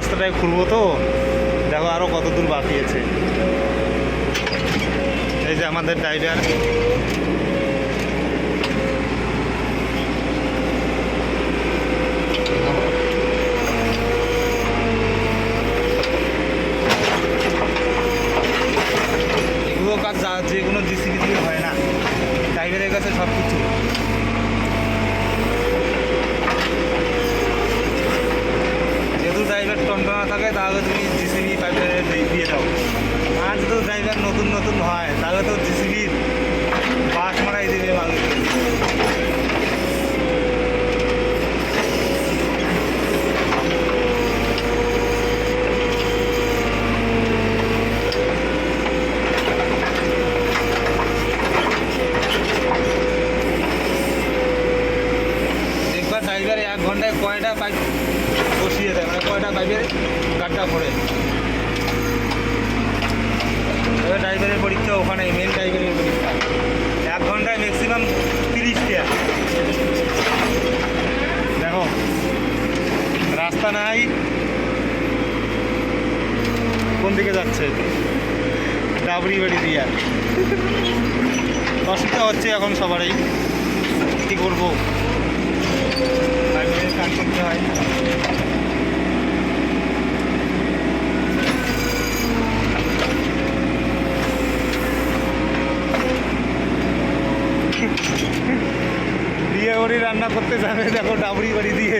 রাস্তাটায় খুলবো তো, দেখো আরও কত দূর বাকি আছে। এই যে আমাদের ড্রাইভার, এগুলো কাজ যে কোনো জিসিবি দিয়ে হয় না, ড্রাইভারের কাছে সব কিছু। যেহেতু ড্রাইভার টনটনা থাকে তাহলে তুমি জিসিবি পাইপের দিয়ে দাও। আর যদি ড্রাইভার নতুন নতুন হয় তাহলে তো জিসিবির বাস মারাই দেবে মানুষকে। দেখবা ড্রাইভার 1 ঘন্টায় কয়টা পাইপ বসিয়ে দেয়, মানে কয়টা পাইপের গাড্ডা করে। এবার ড্রাইভারের পরীক্ষা ওখানে, মেন ড্রাইভারের পরীক্ষা 1 ঘন্টায় ম্যাক্সিমাম 30টা। দেখো রাস্তা নাই, কোন দিকে যাচ্ছে, ডাবরি বাড়ি দিয়া। অসুবিধা হচ্ছে এখন সবারই, কী করবো, কাজ করতে হয়। বিয়ে বাড়ি রান্না করতে যাবে, দেখো ডাবরি বাড়ি দিয়ে।